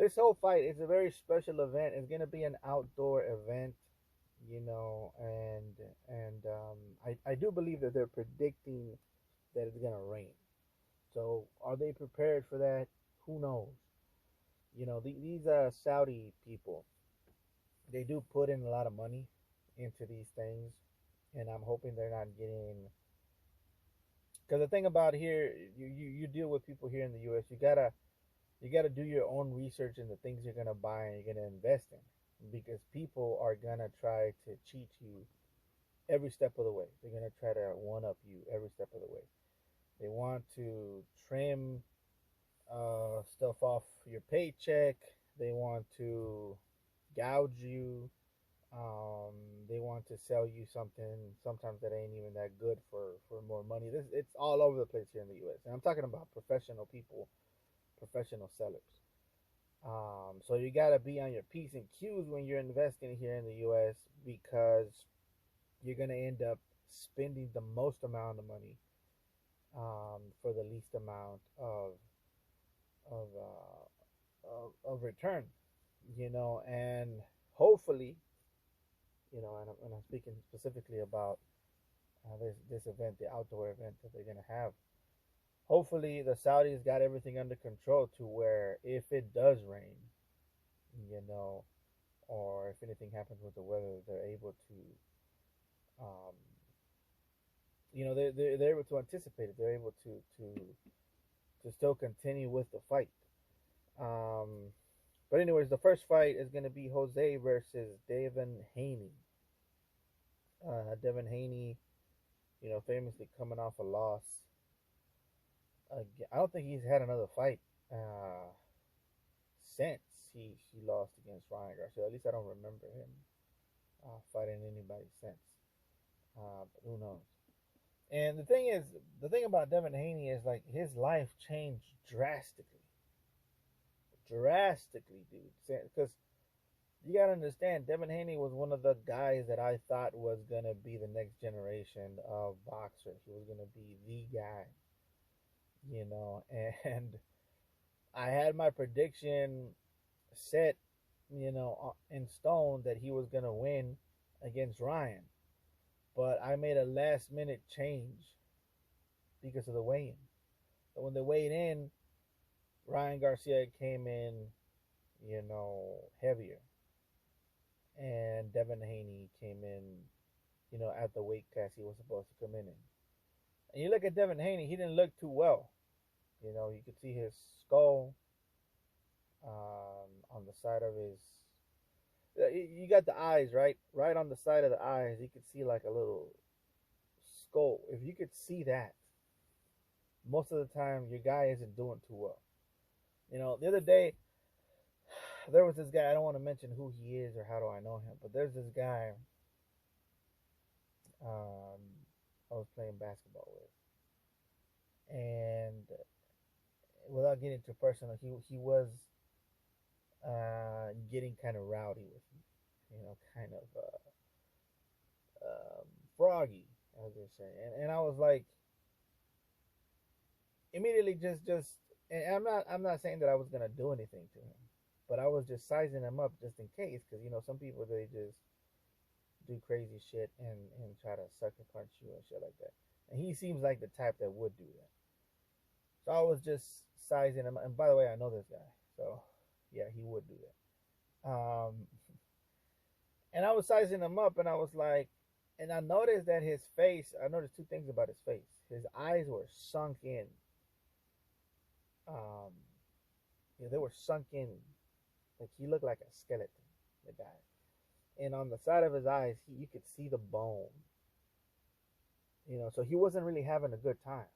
this whole fight is a very special event. It's gonna be an outdoor event, and I do believe that they're predicting that it's gonna rain. So are they prepared for that? Who knows? These Saudi people, they do put in a lot of money into these things, and I'm hoping they're not getting. Because the thing about here, you deal with people here in the U.S. You gotta do your own research in the things you're gonna buy and you're gonna invest in, because people are gonna try to cheat you every step of the way. They're gonna try to one up you every step of the way. They want to trim stuff off your paycheck. They want to gouge you. Um, they want to sell you something sometimes that ain't even that good for more money. It's all over the place here in the U.S. And I'm talking about professional people, professional sellers. So you gotta be on your P's and Q's when you're investing here in the U.S. because you're gonna end up spending the most amount of money for the least amount of of return. And hopefully, and I'm speaking specifically about this event, the outdoor event that they're gonna have. Hopefully, the Saudis got everything under control to where if it does rain, you know, or if anything happens with the weather, they're able to, um, they're able to anticipate it. They're able to still continue with the fight. Um, but anyways, the first fight is going to be Jose versus Devin Haney. Devin Haney, famously coming off a loss. I don't think he's had another fight uh, since he lost against Ryan Garcia. At least I don't remember him fighting anybody since. But who knows? And the thing about Devin Haney is like his life changed drastically, dude. Because you gotta understand, Devin Haney was one of the guys that I thought was gonna be the next generation of boxer. He was gonna be the guy, and I had my prediction set, in stone that he was gonna win against Ryan, but I made a last minute change because of the weigh-in. So when they weighed in, Ryan Garcia came in, heavier, and Devin Haney came in, at the weight class he was supposed to come in. And you look at Devin Haney, he didn't look too well. You could see his skull on the side of his. You got the eyes, right? Right on the side of the eyes, you could see like a little skull. If you could see that, most of the time your guy isn't doing too well. The other day there was this guy. I don't want to mention who he is or how do I know him, but there's this guy um, I was playing basketball with, and without getting too personal, he was getting kind of rowdy with me, kind of froggy, as they say, and I was like, immediately just, and I'm not saying that I was gonna do anything to him, but I was just sizing him up just in case, because some people they just do crazy shit and try to sucker punch you and shit like that, and he seems like the type that would do that. So I was just sizing him, and by the way, I know this guy, so yeah, he would do that. And I was sizing him up, and I was like, and I noticed that his face. I noticed two things about his face. His eyes were sunk in. Um, they were sunk in, like he looked like a skeleton, the guy. And on the side of his eyes, you could see the bone. So he wasn't really having a good time.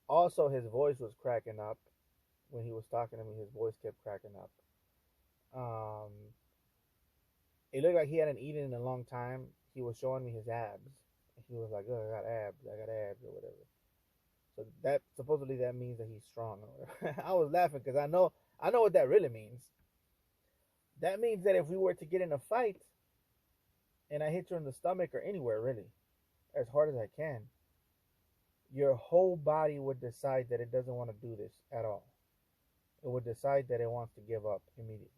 Also, his voice was cracking up when he was talking to me. His voice kept cracking up. Um, it looked like he hadn't eaten in a long time. He was showing me his abs. He was like, "Oh, I got abs, or whatever." So that supposedly that means that he's strong. Or whatever. I was laughing because I know what that really means. That means that if we were to get in a fight and I hit you in the stomach or anywhere really, as hard as I can, your whole body would decide that it doesn't want to do this at all. it would decide that it wants to give up immediately.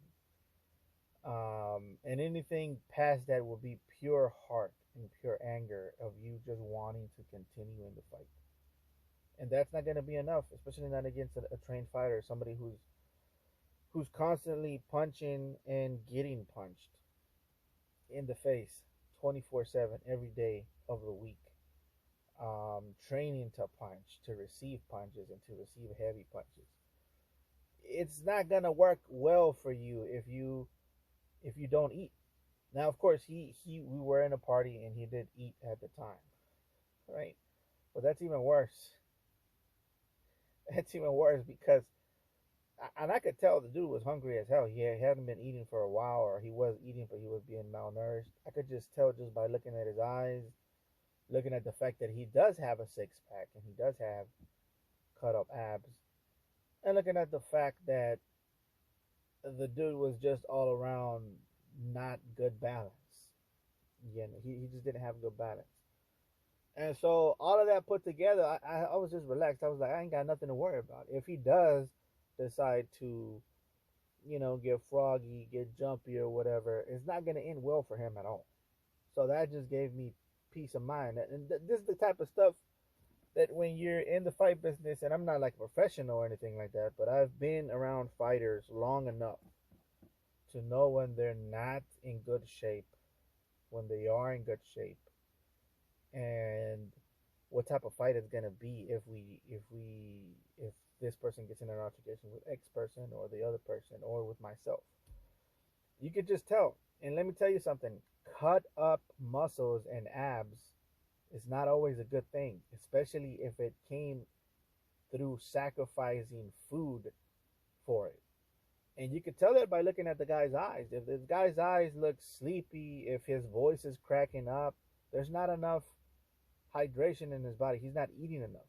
And anything past that will be pure heart and pure anger of you just wanting to continue in the fight. And that's not going to be enough, especially not against a trained fighter, somebody who's constantly punching and getting punched in the face 24/7 every day of the week. Training to punch, to receive punches, and to receive heavy punches. It's not gonna work well for you if you don't eat. Now, of course, he we were in a party and he did eat at the time, right? But that's even worse. That's even worse because and I could tell the dude was hungry as hell. He hadn't been eating for a while, or he was eating, but he was being malnourished. I could just tell just by looking at his eyes, looking at the fact that he does have a six pack and he does have cut up abs, and looking at the fact that the dude was just all around not good balance. Yeah, he just didn't have good balance. And so all of that put together, I was just relaxed. I was like, I ain't got nothing to worry about. If he does decide to, get froggy, get jumpy or whatever, it's not going to end well for him at all. So that just gave me peace of mind. And this is the type of stuff that when you're in the fight business, and I'm not like a professional or anything like that, but I've been around fighters long enough to know when they're not in good shape, when they are in good shape, and what type of fight it's gonna be if this person gets in an altercation with X person or the other person or with myself. You could just tell. And let me tell you something. Cut up muscles and abs is not always a good thing, especially if it came through sacrificing food for it. And you could tell that by looking at the guy's eyes. If this guy's eyes look sleepy, if his voice is cracking up, there's not enough hydration in his body. He's not eating enough.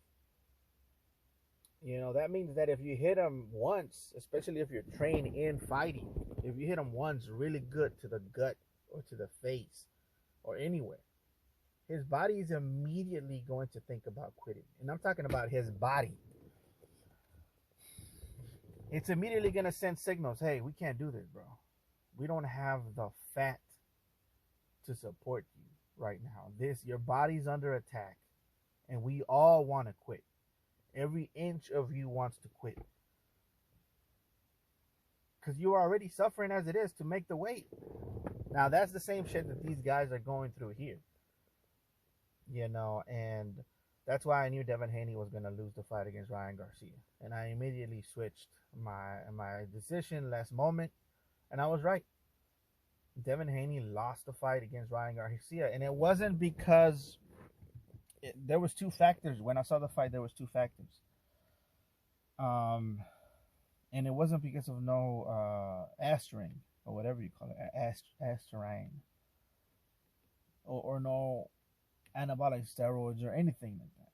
That means that if you hit him once, especially if you're trained in fighting, if you hit him once really good to the gut or to the face or anywhere, his body is immediately going to think about quitting. And I'm talking about his body. It's immediately going to send signals. Hey, we can't do this, bro. We don't have the fat to support you right now. Your body's under attack, and we all want to quit. Every inch of you wants to quit because you're already suffering as it is to make the weight. Now that's the same shit that these guys are going through here, and that's why I knew Devin Haney was going to lose the fight against Ryan Garcia, and I immediately switched my decision last moment, and I was right. Devin Haney lost the fight against Ryan Garcia, and it wasn't because there was two factors. When I saw the fight, there was two factors. And it wasn't because of no aspirin or whatever you call it, aspirin, or no anabolic steroids or anything like that.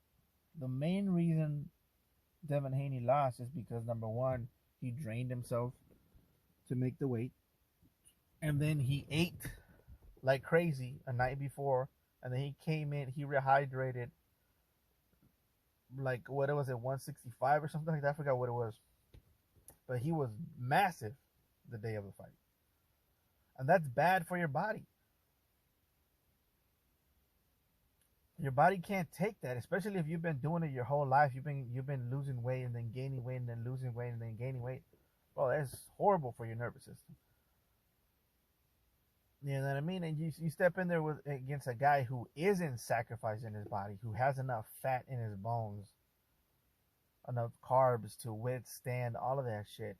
The main reason Devin Haney lost is because number one, he drained himself to make the weight, and then he ate like crazy a night before, and then he came in, he rehydrated like what was it, 165 or something like that. I forgot what it was, but he was massive the day of the fight, and that's bad for your body. Your body can't take that, especially if you've been doing it your whole life. You've been losing weight and then gaining weight and then losing weight and then gaining weight. Well, that's horrible for your nervous system. You know what I mean? And you step in there against a guy who isn't sacrificing his body, who has enough fat in his bones, enough carbs to withstand all of that shit.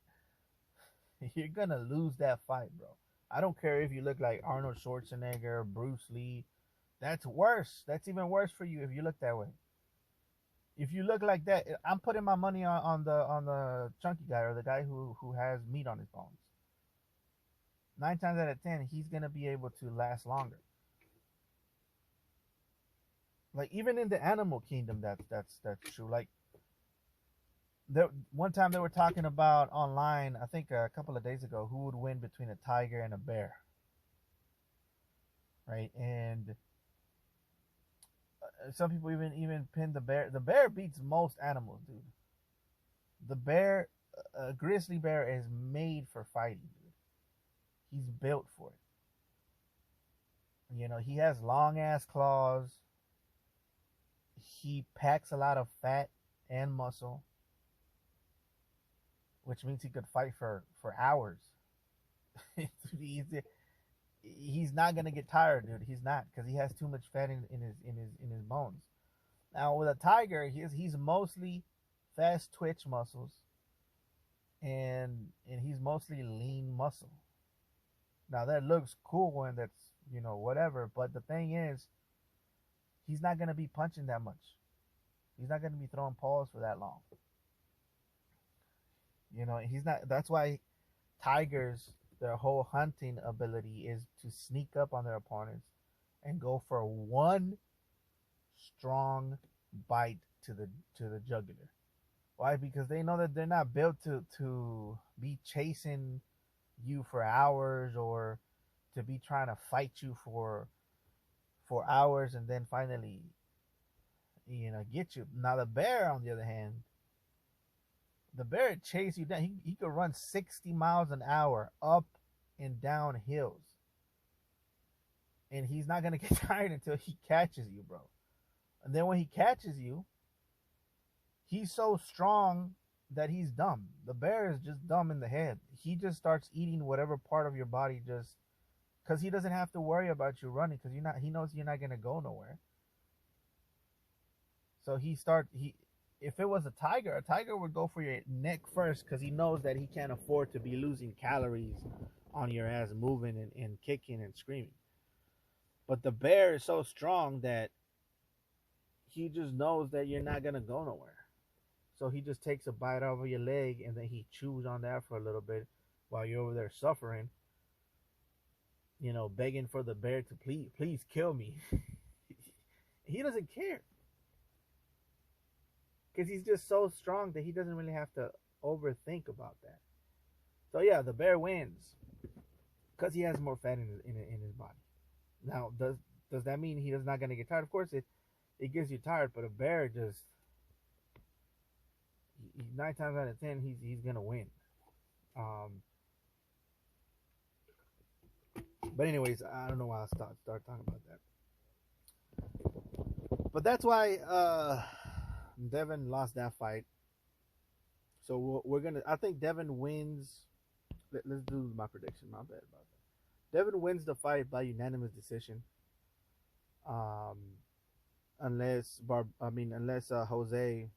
You're gonna lose that fight, bro. I don't care if you look like Arnold Schwarzenegger, Bruce Lee. That's worse. That's even worse for you if you look that way. If you look like that, I'm putting my money on the chunky guy or the guy who has meat on his bones. 9 times out of 10, he's gonna be able to last longer. Like even in the animal kingdom, that's true. Like one time they were talking about online, I think a couple of days ago, who would win between a tiger and a bear, right? And some people even pin the bear. The bear beats most animals, dude. The bear, a grizzly bear is made for fighting, dude. He's built for it. He has long ass claws. He packs a lot of fat and muscle, which means he could fight for hours. he's, he's not gonna get tired, dude. He's not, because he has too much fat in his bones. Now with a tiger, he's mostly fast twitch muscles, and he's mostly lean muscle. Now that looks cool when that's whatever, but the thing is, he's not gonna be punching that much. He's not gonna be throwing paws for that long. He's not. That's why tigers, their whole hunting ability is to sneak up on their opponents and go for one strong bite to the jugular. Why? Because they know that they're not built to be chasing you for hours, or to be trying to fight you for hours and then finally get you. Now the bear, on the other hand, the bear chase you down. He could run 60 miles an hour up and down hills, and he's not gonna get tired until he catches you, bro. And then when he catches you, he's so strong that he's dumb. The bear is just dumb in the head. He just starts eating whatever part of your body, just because he doesn't have to worry about you running, because he knows you're not gonna go nowhere. So if it was a tiger would go for your neck first, because he knows that he can't afford to be losing calories on your ass moving and kicking and screaming. But the bear is so strong that he just knows that you're not gonna go nowhere. So he just takes a bite over your leg, and then he chews on that for a little bit while you're over there suffering, begging for the bear to please kill me. He doesn't care, because he's just so strong that he doesn't really have to overthink about that. So yeah, the bear wins because he has more fat in his body. Now, does that mean he's not gonna get tired? Of course, it gets you tired, but a bear just 9 times out of 10 he's gonna win. But anyways, I don't know why I start talking about that. But that's why Devin lost that fight. So we're gonna. I think Devin wins. Let's do my prediction. My bad about that. Devin wins the fight by unanimous decision. Um, unless Jose,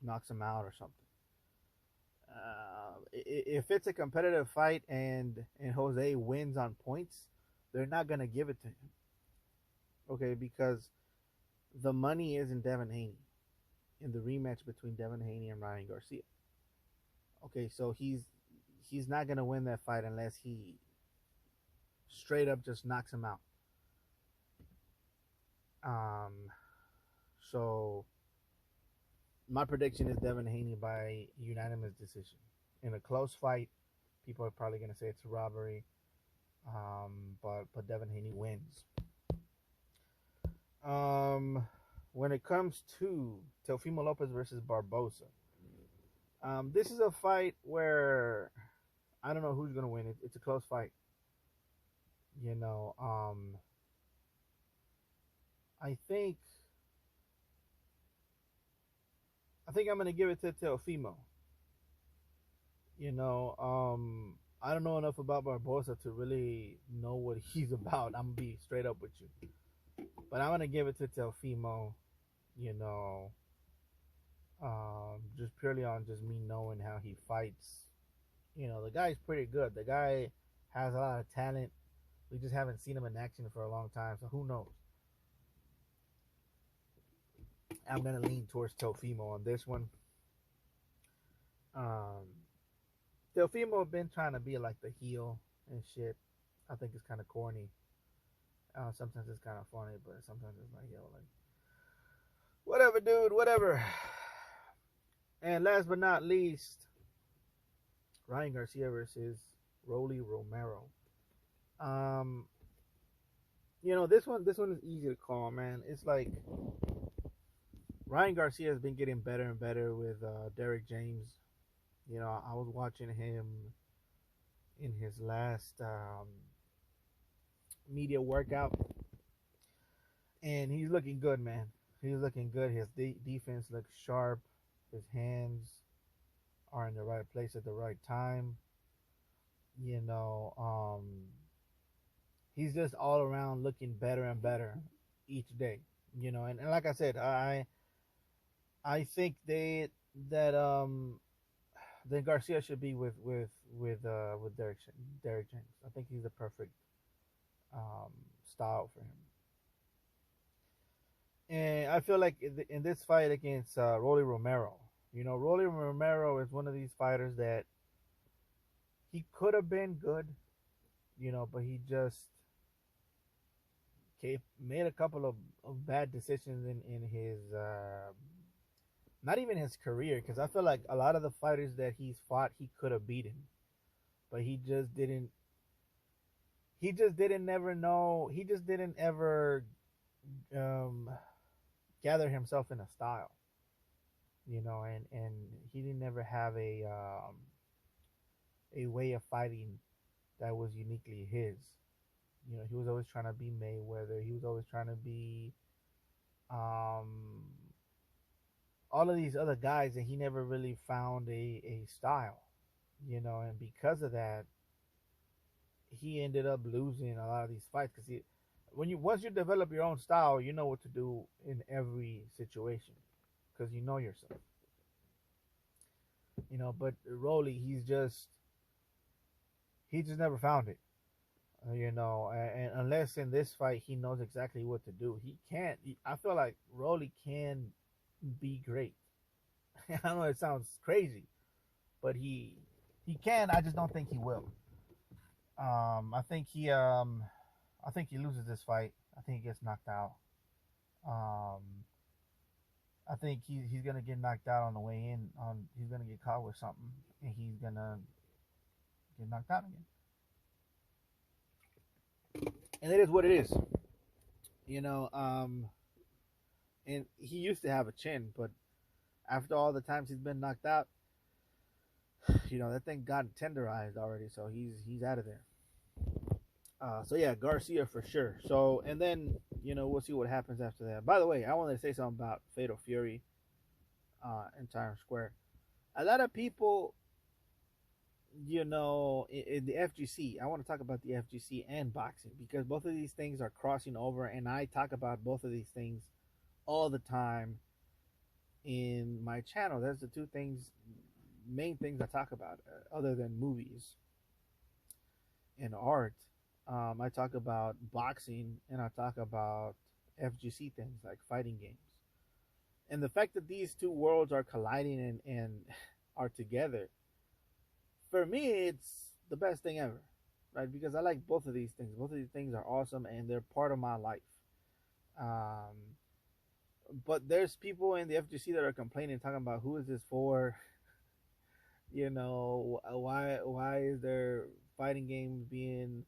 knocks him out or something. If it's a competitive fight and Jose wins on points, they're not gonna give it to him. Okay, because the money is in Devin Haney, in the rematch between Devin Haney and Ryan Garcia. Okay, so he's not gonna win that fight unless he straight up just knocks him out. So my prediction is Devin Haney by unanimous decision. In a close fight, people are probably gonna say it's a robbery. But Devin Haney wins. When it comes to Teofimo Lopez versus Barbosa, this is a fight where I don't know who's gonna win. It's a close fight. I think I'm gonna give it to Teofimo. I don't know enough about Barbosa to really know what he's about. I'm gonna be straight up with you, but I'm gonna give it to Teofimo. You know, just purely on just me knowing how he fights. The guy's pretty good. The guy has a lot of talent. We just haven't seen him in action for a long time, so who knows? I'm gonna lean towards Teofimo on this one. Um, Teofimo been trying to be like the heel and shit. I think it's kind of corny. Sometimes it's kind of funny, but sometimes it's like, like, whatever, dude, whatever. And last but not least, Ryan Garcia versus Rolly Romero. This one is easy to call, man. It's like Ryan Garcia has been getting better and better with Derek James. I was watching him in his last media workout, and he's looking good, man. He's looking good. His defense looks sharp. His hands are in the right place at the right time. You know, he's just all around looking better and better each day. And like I said, I think that then Garcia should be with Derek James. I think he's the perfect um, style for him. And I feel like in this fight against Rolly Romero, Rolly Romero is one of these fighters that he could have been good, but he just made a couple of bad decisions in his not even his career, because I feel like a lot of the fighters that he's fought he could have beaten, but he just didn't never know he just didn't ever um, gather himself in a style, and he didn't ever have a way of fighting that was uniquely his. He was always trying to be Mayweather. He was always trying to be um, all of these other guys, and he never really found a style, and because of that, he ended up losing a lot of these fights because once you develop your own style, you know what to do in every situation because you know yourself. But Rolly, he just never found it. And unless in this fight he knows exactly what to do, he can't. I feel like Rolly can be great. I know it sounds crazy, but he can. I just don't think he will. I think he loses this fight. I think he gets knocked out. Um, I think he's gonna get knocked out on the way in. He's gonna get caught with something, and he's gonna get knocked out again. And it is what it is. You know. And he used to have a chin, but after all the times he's been knocked out, that thing got tenderized already, so he's out of there. So yeah, Garcia for sure. So and then we'll see what happens after that. By the way, I wanted to say something about Fatal Fury in Times Square. A lot of people, in the FGC. I want to talk about the FGC and boxing because both of these things are crossing over, and I talk about both of these things all the time in my channel. That's the two main things I talk about, other than movies and art. I talk about boxing and I talk about FGC things like fighting games. And the fact that these two worlds are colliding and are together, for me, it's the best thing ever, right? Because I like both of these things. Both of these things are awesome and they're part of my life. Um, but there's people in the FGC that are complaining, talking about who is this for? Why is there fighting games being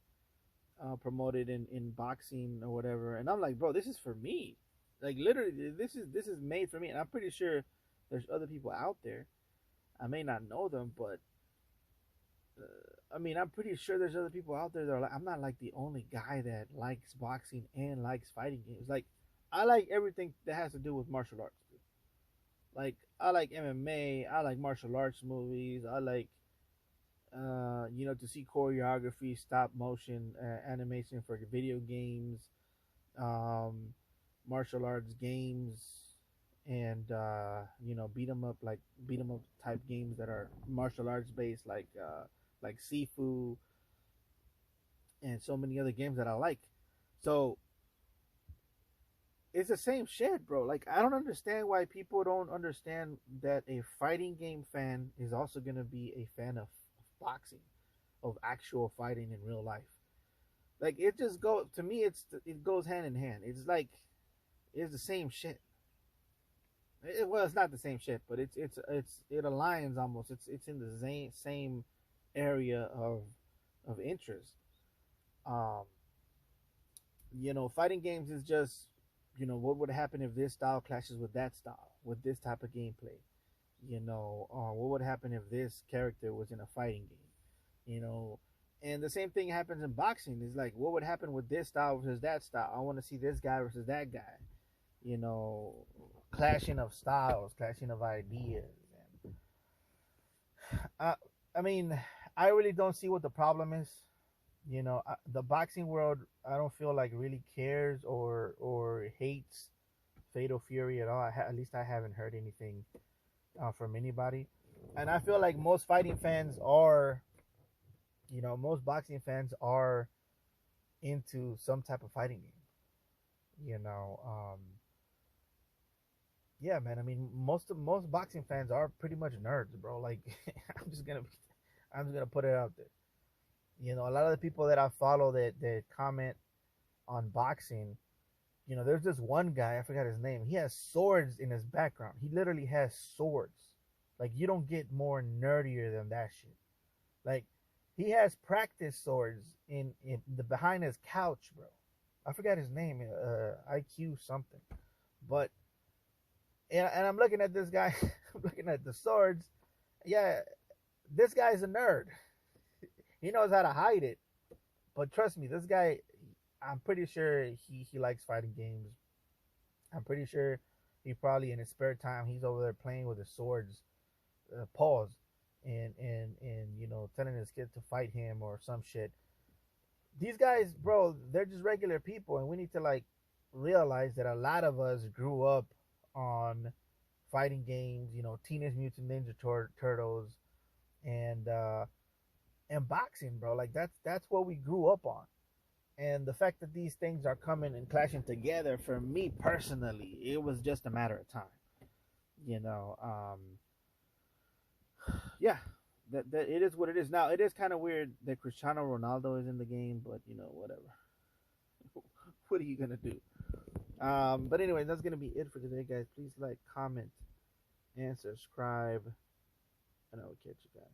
promoted in boxing or whatever? And I'm like, bro, this is for me. Like literally, this is made for me, and I'm pretty sure there's other people out there. I may not know them, but I mean, I'm pretty sure there's other people out there that are like, I'm not like the only guy that likes boxing and likes fighting games. Like, I like everything that has to do with martial arts. Like, I like MMA. I like martial arts movies. I like, to see choreography, stop motion, animation for video games, um, martial arts games, and beat 'em up type games that are martial arts based, like Sifu and so many other games that I like. So it's the same shit, bro. Like I don't understand why people don't understand that a fighting game fan is also gonna be a fan of boxing, of actual fighting in real life. Like it just go to me. It goes hand in hand. It's like it's the same shit. Well, it's not the same shit, but it aligns almost. It's in the same area of interest. Um, fighting games is just what would happen if this style clashes with that style, with this type of gameplay? What would happen if this character was in a fighting game? And the same thing happens in boxing. Is like, what would happen with this style versus that style? I want to see this guy versus that guy. You know, clashing of styles, clashing of ideas. And I mean, I really don't see what the problem is. The boxing world, I don't feel like really cares or hates Fatal Fury at all. At least I haven't heard anything from anybody. And I feel like most fighting fans are, most boxing fans are into some type of fighting game. Yeah, man. I mean, most boxing fans are pretty much nerds, bro. Like, I'm just gonna I'm just gonna put it out there. A lot of the people that I follow that comment on boxing, there's this one guy, I forgot his name. He has swords in his background. He literally has swords. Like, you don't get more nerdier than that shit. Like, he has practice swords in the behind his couch, bro. I forgot his name, IQ something. But and I'm looking at this guy, I'm looking at the swords. Yeah, this guy's a nerd. He knows how to hide it. But trust me, this guy, I'm pretty sure he likes fighting games. I'm pretty sure he probably in his spare time he's over there playing with his swords, paws, and telling his kid to fight him or some shit. These guys, bro, they're just regular people, and we need to like realize that a lot of us grew up on fighting games. Teenage Mutant Ninja Turtles, and boxing, bro. Like that's what we grew up on. And the fact that these things are coming and clashing together, for me personally, it was just a matter of time. You know, yeah, that it is what it is. Now it is kind of weird that Cristiano Ronaldo is in the game, but whatever. What are you gonna do? But anyway, that's gonna be it for today, guys. Please like, comment, and subscribe, and I will catch you guys.